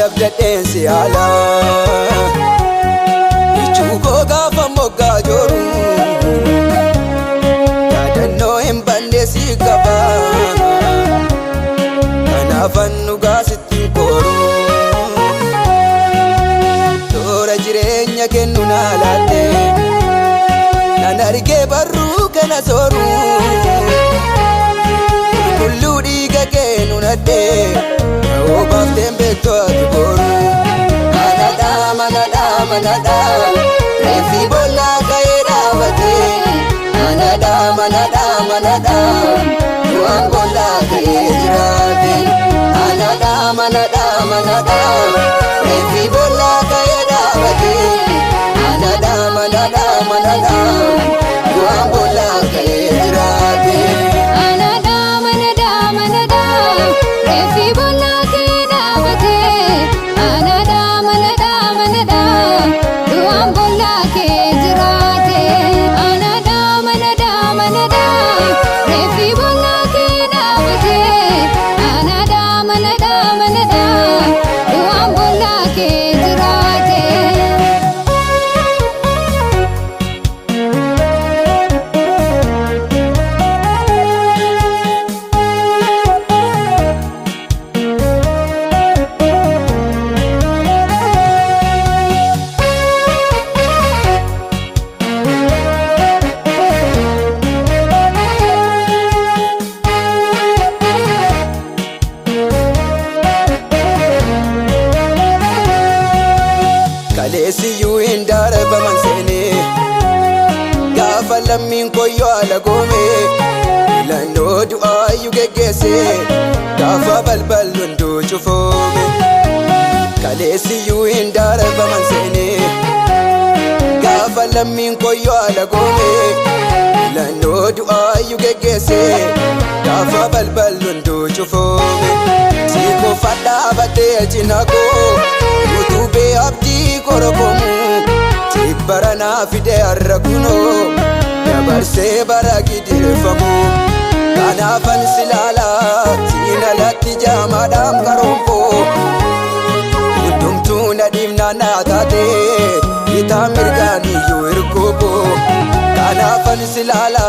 abdadheen si haala ichuu koo gaafa moggaa jooru yaadannoo hin banne si qaba kanaafan dhugaa sitti kooru toora jireenya kennu naa laatte nan argee barruu kana sooru qulqulluu dhiiga kee nu nadhee obaafteen beektu ati booru manadha reeffi boollaa ka'ee dhaabatee manadha du'aan boollaa ka'ee jiraate manadha reeffi boollaa ka'ee dhaabatee manadha du'aan boollaa ka'ee jiraate kaleessiyuu hin darbaman seenee gaafa lammiin koyyoo ala goomee filannoo du'aayyuu geggeessee gaafa balballi hunduu cufoome kaleessiyuu hin darbaman seenee gaafa lammiin koyyoo ala goomee filannoo du'aayyuu geggeessee gaafa balballi hunduu cufoome si qofa dhaabatee cinaa koo utubee abdii korokomu tibbaranaa fide har'a kunoo dabarsee bara gidirfamu kanaafan si laala siin alatti jaamaadhaan qaroonkoo hundumtuu na dhiibnaa naa taate bitaa mirgaan iyyuu hirkuboo kanaafan si laala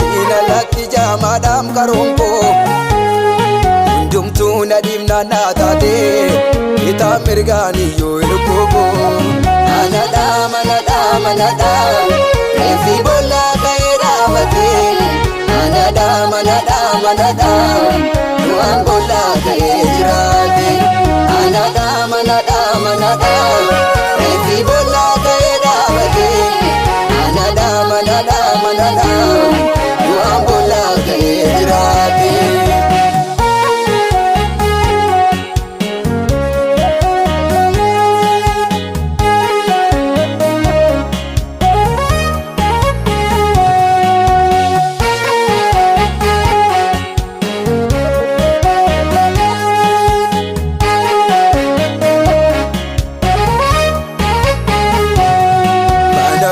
siin alatti jaamaadhaan qaroonkoo hundumtuu na dhiibnaa naa taate bitaa mirgaan iyyuu hirkuboo manadha reeffi boollaa ka'ee dhaabatee manadha du'aan boollaa ka'ee jiraate manadha reeffi boollaa ka'ee dhaabatee manadha du'aan boollaa ka'ee jiraate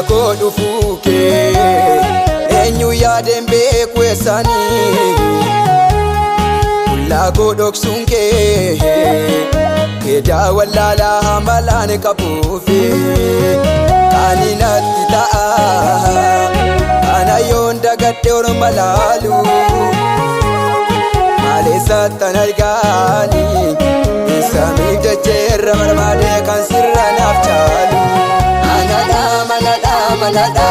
koo dhufuu kee eenyu yaadeen beeku eessaanii qullaa koo dhoksuun kee keedaa wallaalaa hamalaan qabuufi kaani natti ta'a kana yoon dagadhe orma laalu maaleessattan argaani samiif dacheerra barbaade kan sirra naaf caalu manadha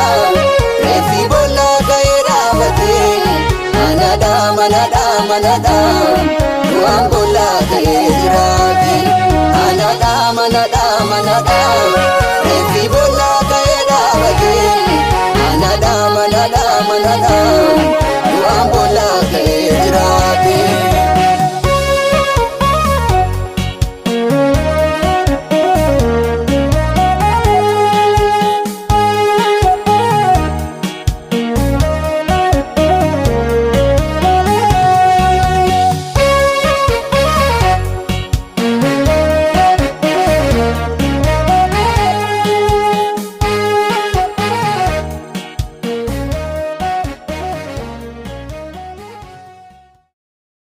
reeffi boollaa ka'ee dhaabatee manadha du'aan boollaa ka'ee jiraate manadha